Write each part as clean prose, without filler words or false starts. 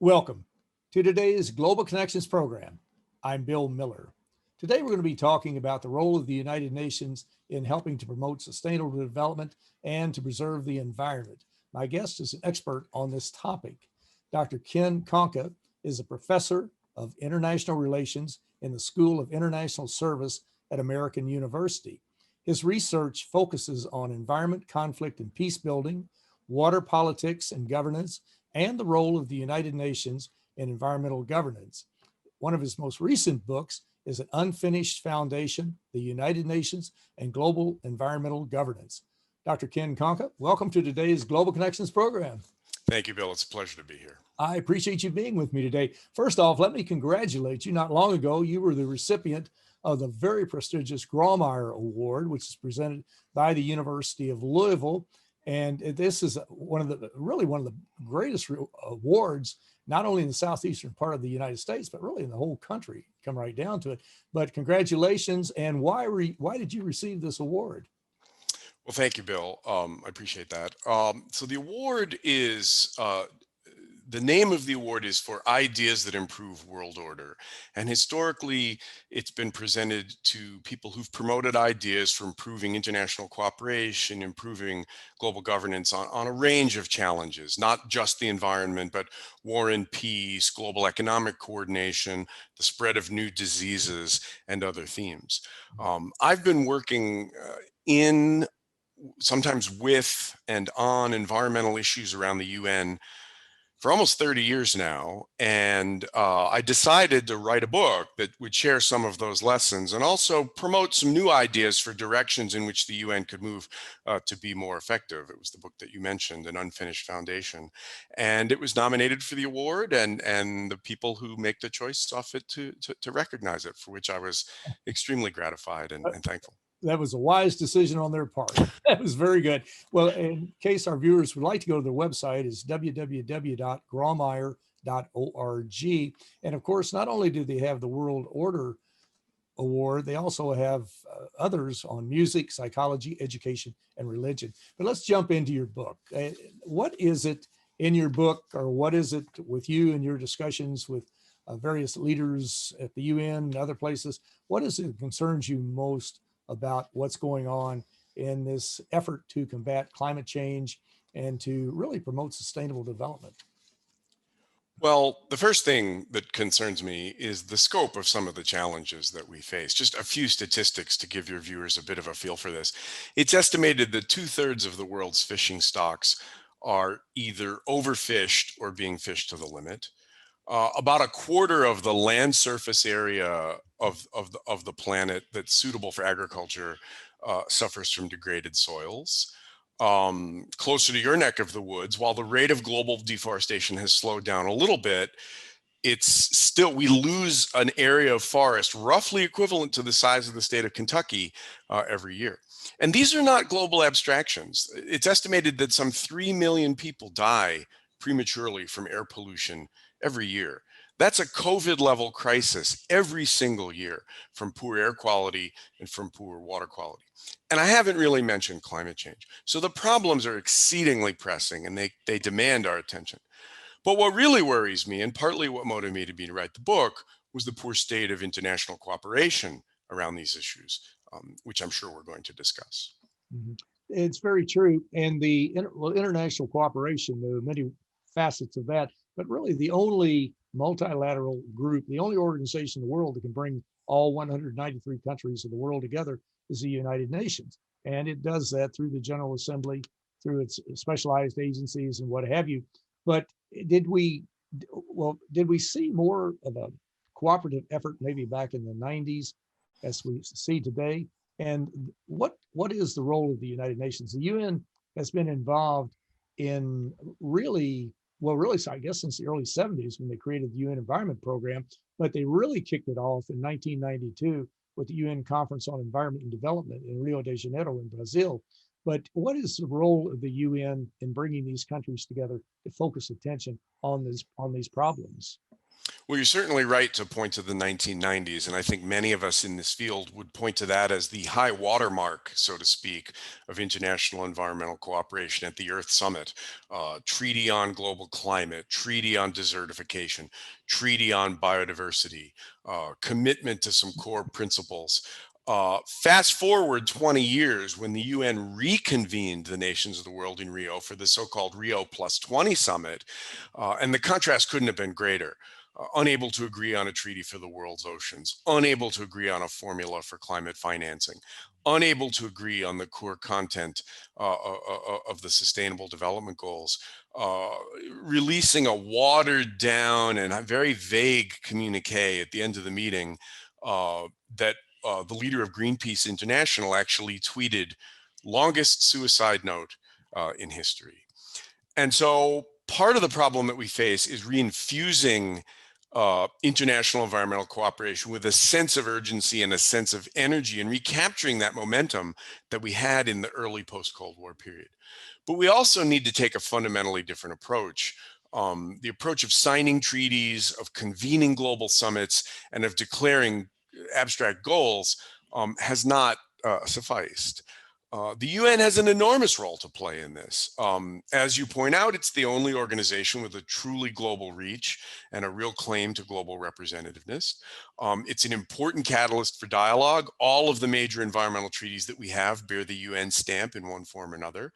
Welcome to today's Global Connections program. I'm Bill Miller. Today we're going to be talking about the role of the United Nations in helping to promote sustainable development and to preserve the environment. My guest is an expert on this topic. Dr. Ken Conca is a professor of international relations in the School of International Service at American University. His research focuses on environment, conflict, and peace building, water politics and governance, and the role of the United Nations in environmental governance. One of his most recent books is An Unfinished Foundation, the United Nations and Global Environmental Governance. Dr. Ken Conca, welcome to today's Global Connections program. Thank you, Bill. It's a pleasure to be here. I appreciate you being with me today. First off, let me congratulate you. Not long ago, you were the recipient of the very prestigious Grawemeyer Award, which is presented by the University of Louisville. And this is one of the greatest awards, not only in the southeastern part of the United States, but really in the whole country, come right down to it. But congratulations. And why did you receive this award? Well, thank you, Bill. I appreciate that. So the award is, the name of the award is for ideas that improve world order. And historically, it's been presented to people who've promoted ideas for improving international cooperation, improving global governance on a range of challenges, not just the environment, but war and peace, global economic coordination, the spread of new diseases, and other themes. I've been working sometimes with and on environmental issues around the UN for almost 30 years now. And I decided to write a book that would share some of those lessons and also promote some new ideas for directions in which the UN could move to be more effective. It was the book that you mentioned, An Unfinished Foundation. And it was nominated for the award, and the people who make the choice saw fit to recognize it, for which I was extremely gratified and thankful. That was a wise decision on their part. That was very good. Well, in case our viewers would like to go to their website, is www.grawemeyer.org. And of course, not only do they have the World Order Award, they also have others on music, psychology, education, and religion. But let's jump into your book. What is it in your book, or what is it with you and your discussions with various leaders at the UN and other places? What is it that concerns you most about what's going on in this effort to combat climate change and to really promote sustainable development? Well, the first thing that concerns me is the scope of some of the challenges that we face. Just a few statistics to give your viewers a bit of a feel for this. It's estimated that 2/3 of the world's fishing stocks are either overfished or being fished to the limit. About a quarter of the land surface area of the planet that's suitable for agriculture suffers from degraded soils. Closer to your neck of the woods, while the rate of global deforestation has slowed down a little bit, we lose an area of forest roughly equivalent to the size of the state of Kentucky every year. And these are not global abstractions. It's estimated that some 3 million people die prematurely from air pollution every year. That's a COVID level crisis every single year, from poor air quality and from poor water quality. And I haven't really mentioned climate change. So the problems are exceedingly pressing, and they demand our attention. But what really worries me, and partly what motivated me to write the book, was the poor state of international cooperation around these issues, which I'm sure we're going to discuss. Mm-hmm. It's very true. And international cooperation, there are many facets of that, but really the only multilateral group, the only organization in the world that can bring all 193 countries of the world together is the United Nations. And it does that through the General Assembly, through its specialized agencies and what have you. But did we see more of a cooperative effort maybe back in the 90s as we see today? And what is the role of the United Nations? The UN has been involved in I guess since the early 70s when they created the UN Environment Program, but they really kicked it off in 1992 with the UN Conference on Environment and Development in Rio de Janeiro in Brazil. But what is the role of the UN in bringing these countries together to focus attention on these problems? Well, you're certainly right to point to the 1990s, and I think many of us in this field would point to that as the high watermark, so to speak, of international environmental cooperation at the Earth Summit. Treaty on global climate, treaty on desertification, treaty on biodiversity, commitment to some core principles. Fast forward 20 years when the UN reconvened the nations of the world in Rio for the so-called Rio Plus 20 summit, and the contrast couldn't have been greater. Unable to agree on a treaty for the world's oceans, unable to agree on a formula for climate financing, unable to agree on the core content of the Sustainable Development Goals, releasing a watered down and very vague communique at the end of the meeting that the leader of Greenpeace International actually tweeted, longest suicide note in history. And so part of the problem that we face is reinfusing international environmental cooperation with a sense of urgency and a sense of energy, and recapturing that momentum that we had in the early post-Cold War period. But we also need to take a fundamentally different approach. The approach of signing treaties, of convening global summits, and of declaring abstract goals has not sufficed. The UN has an enormous role to play in this. As you point out, it's the only organization with a truly global reach and a real claim to global representativeness. It's an important catalyst for dialogue. All of the major environmental treaties that we have bear the UN stamp in one form or another.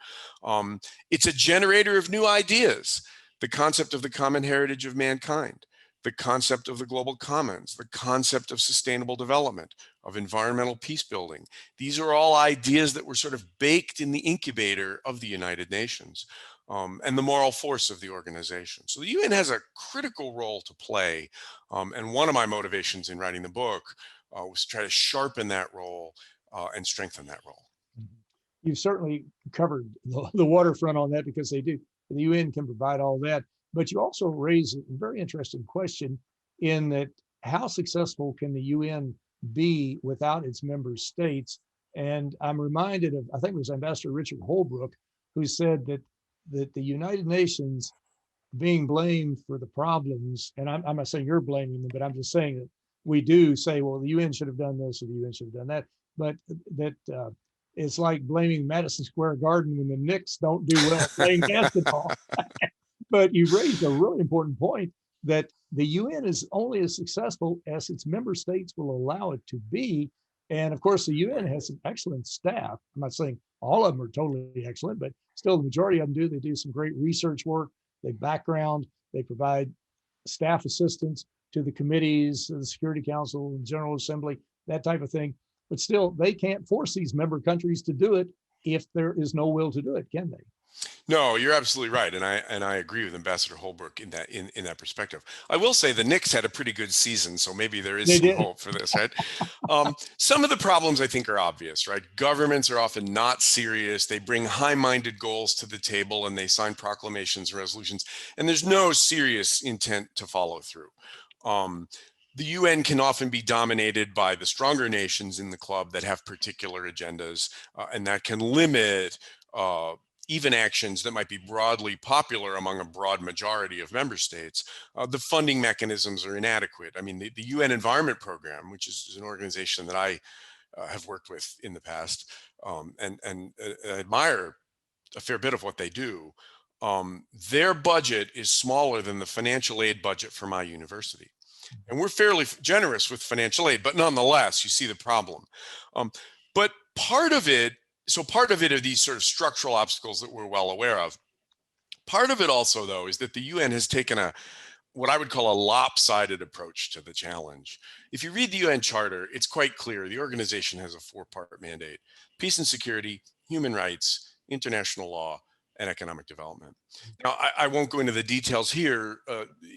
It's a generator of new ideas. The concept of the common heritage of mankind, the concept of the global commons, the concept of sustainable development, of environmental peace building. These are all ideas that were sort of baked in the incubator of the United Nations and the moral force of the organization. So the UN has a critical role to play. And one of my motivations in writing the book was to try to sharpen that role and strengthen that role. You've certainly covered the waterfront on that, because they do. The UN can provide all that. But you also raise a very interesting question in that, how successful can the UN be without its member states? And I'm reminded of, I think it was Ambassador Richard Holbrooke, who said that the United Nations being blamed for the problems, and I'm not saying you're blaming them, but I'm just saying that we do say, well, the UN should have done this or the UN should have done that, but that it's like blaming Madison Square Garden when the Knicks don't do well playing basketball. But you raised a really important point, that the UN is only as successful as its member states will allow it to be. And of course, the UN has some excellent staff. I'm not saying all of them are totally excellent, but still the majority of them do. They do some great research work. They background, they provide staff assistance to the committees, the Security Council, General Assembly, that type of thing. But still, they can't force these member countries to do it if there is no will to do it, can they? No, you're absolutely right, and I agree with Ambassador Holbrooke in that perspective. I will say the Knicks had a pretty good season, so maybe there is They some did. hope for this, right? Some of the problems I think are obvious, right? Governments are often not serious. They bring high-minded goals to the table, and they sign proclamations and resolutions, and there's no serious intent to follow through. The UN can often be dominated by the stronger nations in the club that have particular agendas, and that can limit even actions that might be broadly popular among a broad majority of member states. The funding mechanisms are inadequate. I mean, the UN Environment Program, which is an organization that I have worked with in the past and admire a fair bit of what they do, their budget is smaller than the financial aid budget for my university. And we're fairly generous with financial aid, but nonetheless, you see the problem. But part of it are these sort of structural obstacles that we're well aware of. Part of it also, though, is that the UN has taken what I would call a lopsided approach to the challenge. If you read the UN Charter, it's quite clear the organization has a four-part mandate: peace and security, human rights, international law, and economic development. Now, I won't go into the details here.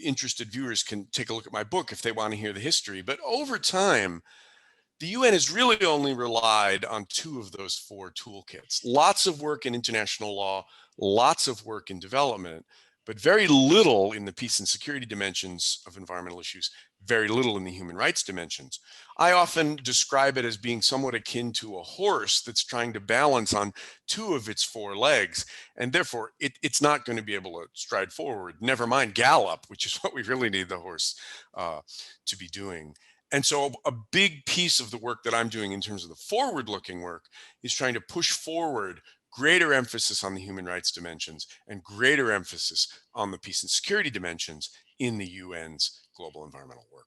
Interested viewers can take a look at my book if they want to hear the history. But over time, the UN has really only relied on two of those four toolkits. Lots of work in international law, lots of work in development, but very little in the peace and security dimensions of environmental issues, very little in the human rights dimensions. I often describe it as being somewhat akin to a horse that's trying to balance on two of its four legs, and therefore it's not going to be able to stride forward, never mind gallop, which is what we really need the horse to be doing. And so a big piece of the work that I'm doing in terms of the forward-looking work is trying to push forward greater emphasis on the human rights dimensions and greater emphasis on the peace and security dimensions in the UN's global environmental work.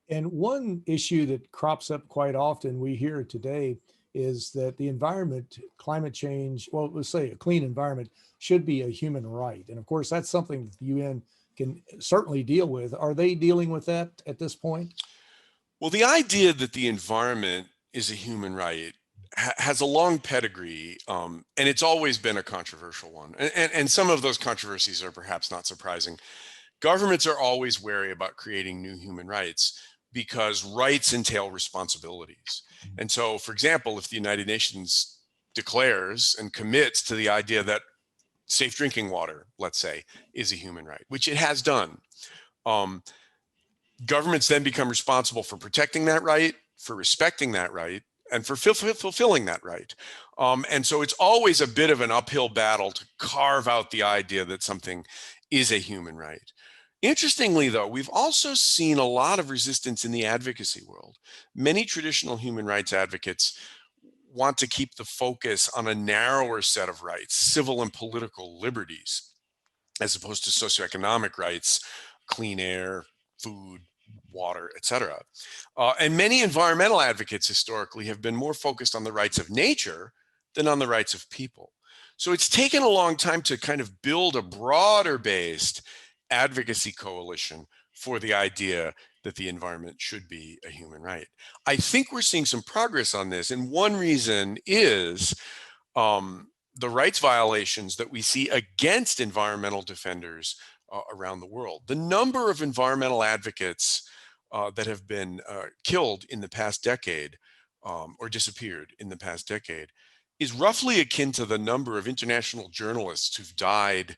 And one issue that crops up quite often we hear today is that the environment, climate change, well, let's say a clean environment should be a human right. And of course, that's something that the UN can certainly deal with. Are they dealing with that at this point? Well, the idea that the environment is a human right has a long pedigree, and it's always been a controversial one. And some of those controversies are perhaps not surprising. Governments are always wary about creating new human rights because rights entail responsibilities. And so, for example, if the United Nations declares and commits to the idea that safe drinking water, let's say, is a human right, which it has done, um, governments then become responsible for protecting that right, for respecting that right, and for fulfilling that right. And so it's always a bit of an uphill battle to carve out the idea that something is a human right. Interestingly, though, we've also seen a lot of resistance in the advocacy world. Many traditional human rights advocates want to keep the focus on a narrower set of rights, civil and political liberties, as opposed to socioeconomic rights, clean air, food, water, etc. And many environmental advocates historically have been more focused on the rights of nature than on the rights of people. So it's taken a long time to kind of build a broader based advocacy coalition for the idea that the environment should be a human right. I think we're seeing some progress on this. And one reason is the rights violations that we see against environmental defenders around the world. The number of environmental advocates that have been killed in the past decade or disappeared in the past decade is roughly akin to the number of international journalists who've died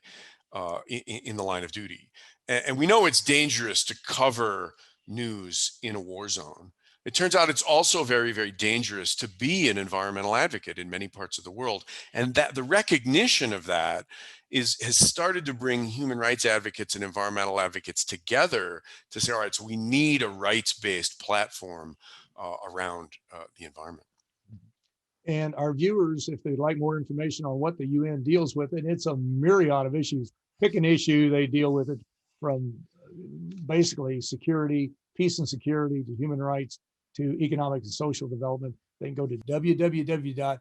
in the line of duty. And we know it's dangerous to cover news in a war zone. It turns out it's also very, very dangerous to be an environmental advocate in many parts of the world. And that the recognition of that has started to bring human rights advocates and environmental advocates together to say, all right, so we need a rights-based platform around the environment. And our viewers, if they'd like more information on what the UN deals with, and it's a myriad of issues, pick an issue, they deal with it from basically security, peace and security, to human rights, to economic and social development. They can go to www.un.org.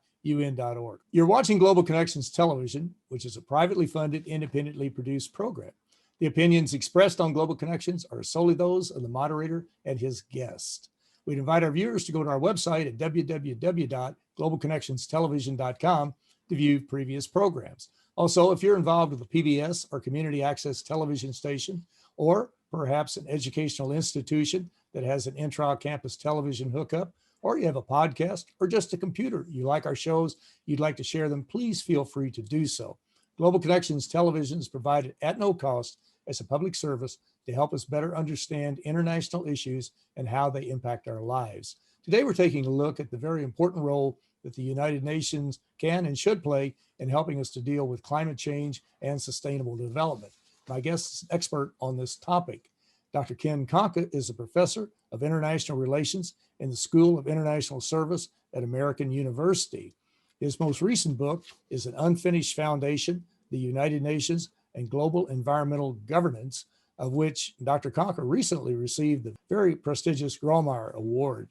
You're watching Global Connections Television, which is a privately funded, independently produced program. The opinions expressed on Global Connections are solely those of the moderator and his guest. We'd invite our viewers to go to our website at www.globalconnectionstelevision.com to view previous programs. Also, if you're involved with a PBS or community access television station, or perhaps an educational institution that has an intra-campus television hookup, or you have a podcast or just a computer, you like our shows, you'd like to share them, please feel free to do so. Global Connections Television is provided at no cost as a public service to help us better understand international issues and how they impact our lives. Today, we're taking a look at the very important role that the United Nations can and should play in helping us to deal with climate change and sustainable development. My guest is an expert on this topic. Dr. Ken Conca is a professor of international relations in the School of International Service at American University. His most recent book is An Unfinished Foundation, the United Nations and Global Environmental Governance, of which Dr. Conca recently received the very prestigious Grollmar Award.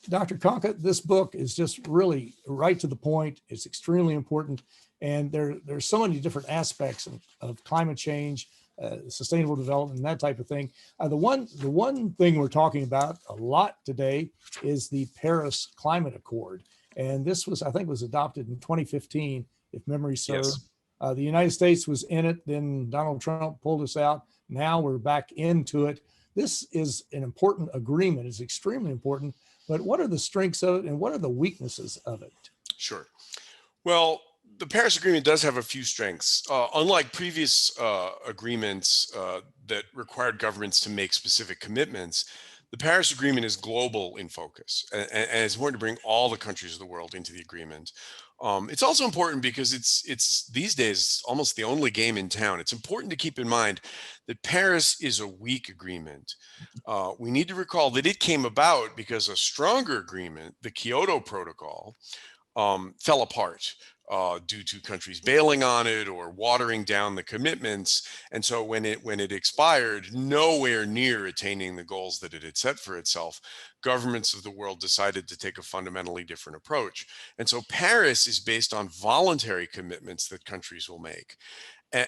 Dr. Conca, this book is just really right to the point. It's extremely important. And there's so many different aspects of climate change, sustainable development, and that type of thing. The one thing we're talking about a lot today is the Paris Climate Accord. And this was, I think, was adopted in 2015, if memory serves. Yes. The United States was in it, then Donald Trump pulled us out. Now we're back into it. This is an important agreement. It's extremely important. But what are the strengths of it and what are the weaknesses of it? Sure. Well, the Paris Agreement does have a few strengths. Unlike previous agreements that required governments to make specific commitments, the Paris Agreement is global in focus, and it's important to bring all the countries of the world into the agreement. It's also important because it's these days almost the only game in town. It's important to keep in mind that Paris is a weak agreement. We need to recall that it came about because a stronger agreement, the Kyoto Protocol, fell apart due to countries bailing on it or watering down the commitments. And so when it expired, nowhere near attaining the goals that it had set for itself, governments of the world decided to take a fundamentally different approach. And so Paris is based on voluntary commitments that countries will make.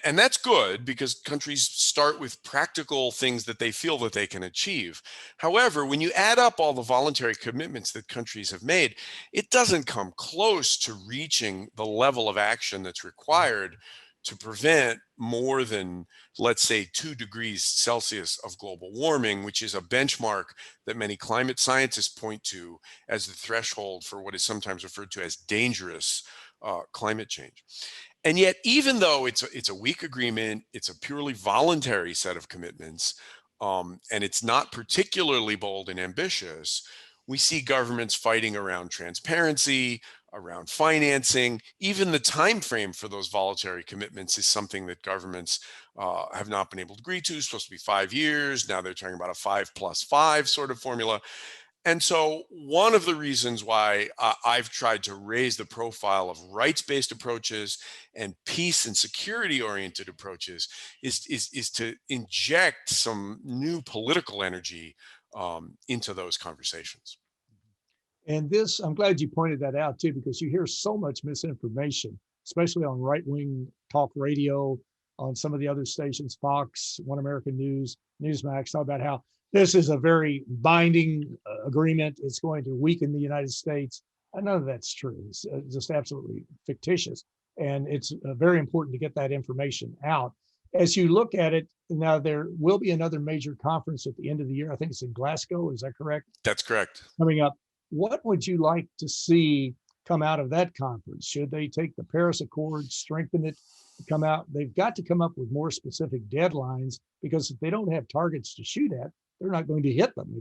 And that's good because countries start with practical things that they feel that they can achieve. However, when you add up all the voluntary commitments that countries have made, it doesn't come close to reaching the level of action that's required to prevent more than, let's say, 2 degrees Celsius of global warming, which is a benchmark that many climate scientists point to as the threshold for what is sometimes referred to as dangerous climate change. And yet, even though it's a weak agreement, it's a purely voluntary set of commitments, and it's not particularly bold and ambitious, we see governments fighting around transparency, around financing. Even the time frame for those voluntary commitments is something that governments have not been able to agree to. It's supposed to be 5 years. Now they're talking about a 5+5 sort of formula. And so, one of the reasons why I've tried to raise the profile of rights-based approaches and peace and security-oriented approaches is to inject some new political energy into those conversations. And this, I'm glad you pointed that out too, because you hear so much misinformation, especially on right-wing talk radio, on some of the other stations, Fox, One American News, Newsmax, talk about how this is a very binding agreement. It's going to weaken the United States. And none of that's true. It's just absolutely fictitious. And it's very important to get that information out. As you look at it, now there will be another major conference at the end of the year. I think it's in Glasgow. Is that correct? That's correct. Coming up. What would you like to see come out of that conference? Should they take the Paris Accord, strengthen it, come out? They've got to come up with more specific deadlines, because if they don't have targets to shoot at, they're not going to hit them.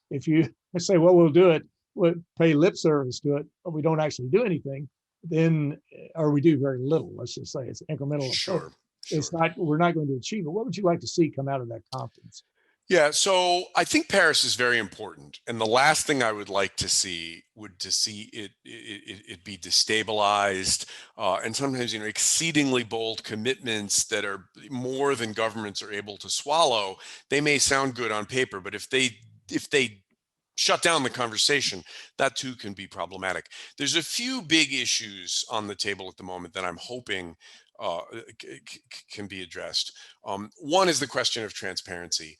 If you say, well, we'll do it, we'll pay lip service to it, but we don't actually do anything, then, or we do very little, let's just say it's incremental. Sure. It's not, we're not going to achieve it. What would you like to see come out of that conference? Yeah, so I think Paris is very important, and the last thing I would like to see would to see it be destabilized, and sometimes exceedingly bold commitments that are more than governments are able to swallow. They may sound good on paper, but if they shut down the conversation, that too can be problematic. There's a few big issues on the table at the moment that I'm hoping uh, can be addressed. One is the question of transparency.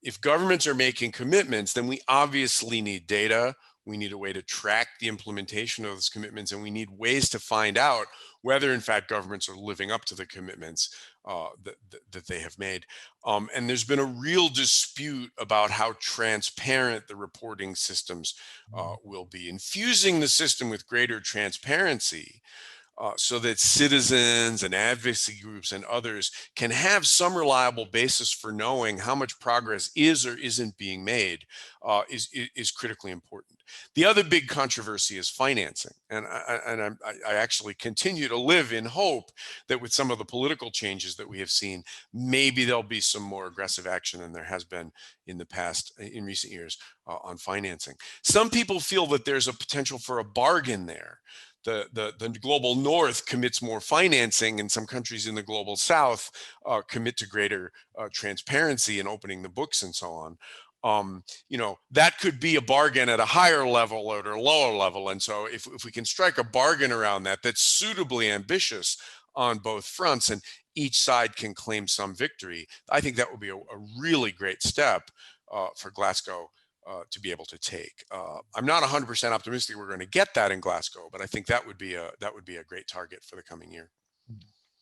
If governments are making commitments, then we obviously need data. We need a way to track the implementation of those commitments, and we need ways to find out whether, in fact, governments are living up to the commitments that they have made. And there's been a real dispute about how transparent the reporting systems will be. Infusing the system with greater transparency so that citizens and advocacy groups and others can have some reliable basis for knowing how much progress is or isn't being made is critically important. The other big controversy is financing, and I actually continue to live in hope that with some of the political changes that we have seen, maybe there'll be some more aggressive action than there has been in the past, in recent years, on financing. Some people feel that there's a potential for a bargain there. The global north commits more financing, and some countries in the global south commit to greater transparency and opening the books and so on. That could be a bargain at a higher level or a lower level. And so if we can strike a bargain around that that's suitably ambitious on both fronts, and each side can claim some victory, I think that would be a really great step for Glasgow to be able to take. I'm not 100% optimistic we're going to get that in Glasgow, but I think that would be a great target for the coming year.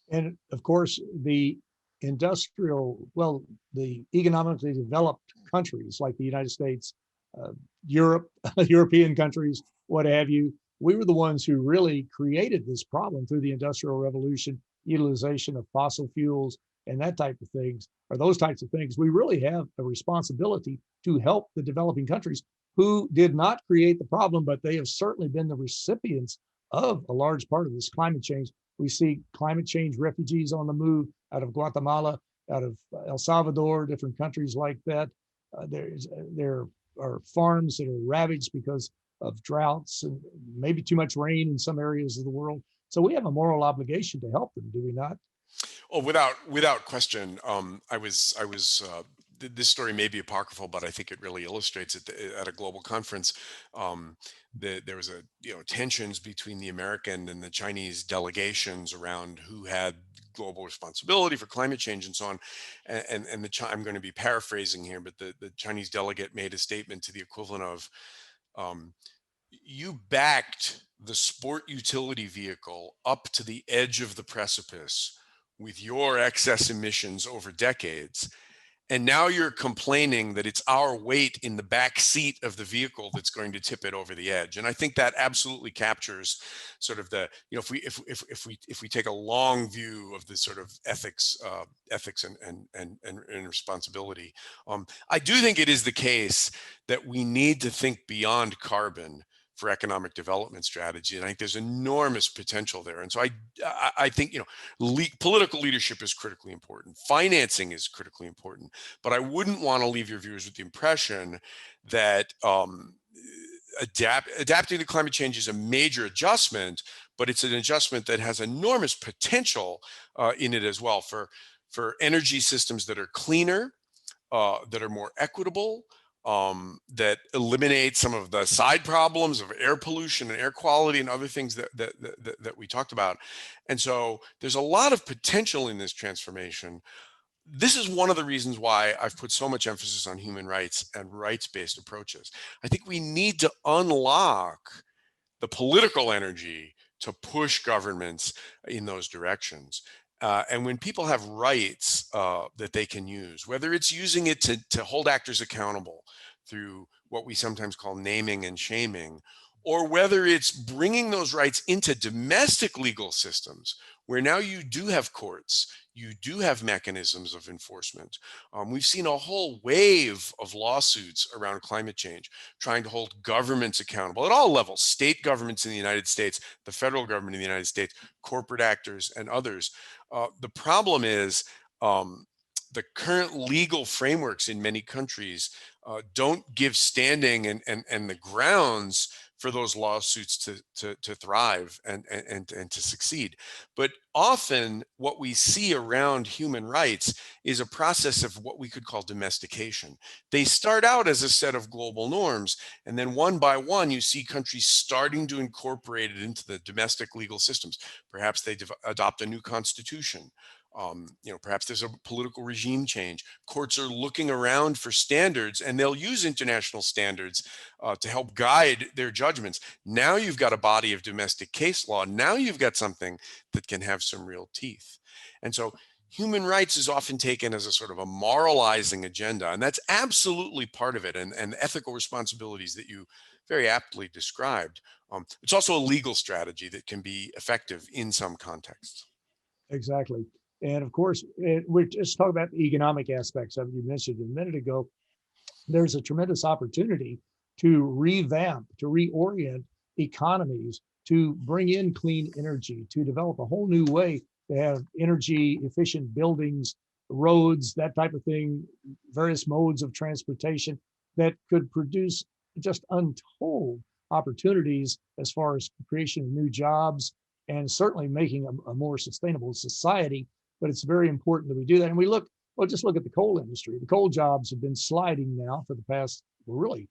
And of course, the the economically developed countries like the United States, Europe, European countries, what have you, we were the ones who really created this problem through the Industrial Revolution, utilization of fossil fuels and that type of things, or those types of things. We really have a responsibility to help the developing countries who did not create the problem, but they have certainly been the recipients of a large part of this climate change. We see climate change refugees on the move out of Guatemala, out of El Salvador, different countries like that. There are farms that are ravaged because of droughts and maybe too much rain in some areas of the world. So we have a moral obligation to help them, do we not? Oh, without question. This story may be apocryphal, but I think it really illustrates it at a global conference. There was tensions between the American and the Chinese delegations around who had global responsibility for climate change and so on. I'm going to be paraphrasing here, but the Chinese delegate made a statement to the equivalent of, um, you backed the sport utility vehicle up to the edge of the precipice with your excess emissions over decades. And now you're complaining that it's our weight in the back seat of the vehicle that's going to tip it over the edge. And I think that absolutely captures sort of the, if we take a long view of the sort of ethics and responsibility, I do think it is the case that we need to think beyond carbon for economic development strategy. And I think there's enormous potential there. And so I think, political leadership is critically important. Financing is critically important. But I wouldn't want to leave your viewers with the impression that adapting to climate change is a major adjustment, but it's an adjustment that has enormous potential in it as well for energy systems that are cleaner, that are more equitable, that eliminate some of the side problems of air pollution and air quality and other things that we talked about. And so there's a lot of potential in this transformation. This is one of the reasons why I've put so much emphasis on human rights and rights-based approaches. I think we need to unlock the political energy to push governments in those directions. And when people have rights that they can use, whether it's using it to hold actors accountable through what we sometimes call naming and shaming, or whether it's bringing those rights into domestic legal systems, where now you do have courts, you do have mechanisms of enforcement. We've seen a whole wave of lawsuits around climate change, trying to hold governments accountable at all levels, state governments in the United States, the federal government in the United States, corporate actors, and others. The problem is the current legal frameworks in many countries don't give standing and the grounds for those lawsuits to thrive and to succeed. But often what we see around human rights is a process of what we could call domestication. They start out as a set of global norms, and then one by one, you see countries starting to incorporate it into the domestic legal systems. Perhaps they adopt a new constitution. Perhaps there's a political regime change. Courts are looking around for standards, and they'll use international standards to help guide their judgments. Now you've got a body of domestic case law. Now you've got something that can have some real teeth. And so human rights is often taken as a sort of a moralizing agenda, and that's absolutely part of it, and ethical responsibilities that you very aptly described. It's also a legal strategy that can be effective in some contexts. Exactly. And of course, we're just talking about the economic aspects of it. You mentioned a minute ago, there's a tremendous opportunity to revamp, to reorient economies, to bring in clean energy, to develop a whole new way to have energy efficient buildings, roads, that type of thing, various modes of transportation that could produce just untold opportunities as far as creation of new jobs and certainly making a more sustainable society. But it's very important that we do that. And just look at the coal industry. The coal jobs have been sliding now for the past, really,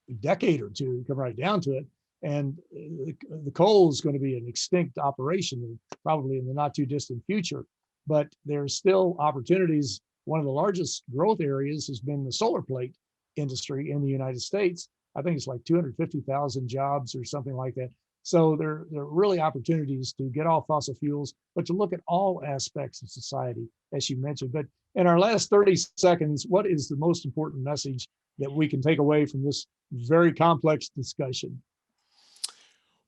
a decade or two, come right down to it. And the coal is going to be an extinct operation, probably in the not too distant future. But there's still opportunities. One of the largest growth areas has been the solar plate industry in the United States. I think it's like 250,000 jobs or something like that. So there are really opportunities to get off fossil fuels, but to look at all aspects of society, as you mentioned. But in our last 30 seconds, what is the most important message that we can take away from this very complex discussion?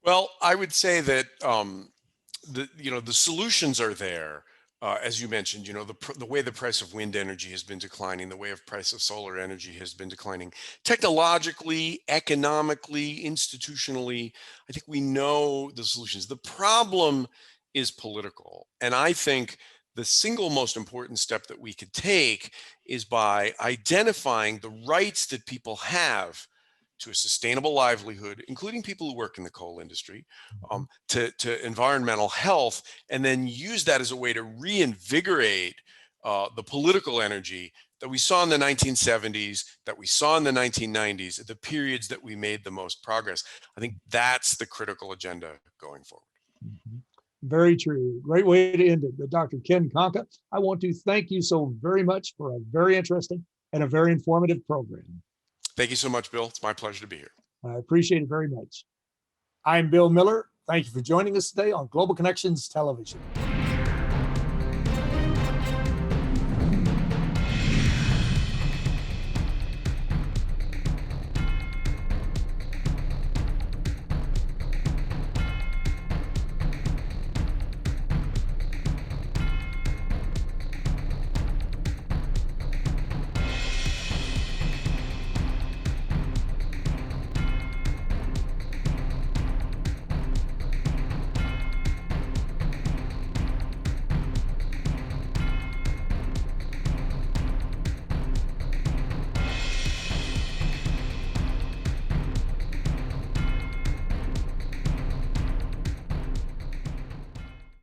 Well, I would say that the solutions are there. As you mentioned, the way the price of wind energy has been declining, the way of price of solar energy has been declining, technologically, economically, institutionally. I think we know the solutions. The problem is political, and I think the single most important step that we could take is by identifying the rights that people have to a sustainable livelihood, including people who work in the coal industry, Mhm. to environmental health, and then use that as a way to reinvigorate the political energy that we saw in the 1970s, that we saw in the 1990s, the periods that we made the most progress. I think that's the critical agenda going forward. Mhm. Very true. Great way to end it. But Dr. Ken Conca, I want to thank you so very much for a very interesting and a very informative program. Thank you so much, Bill. It's my pleasure to be here. I appreciate it very much. I'm Bill Miller. Thank you for joining us today on Global Connections Television.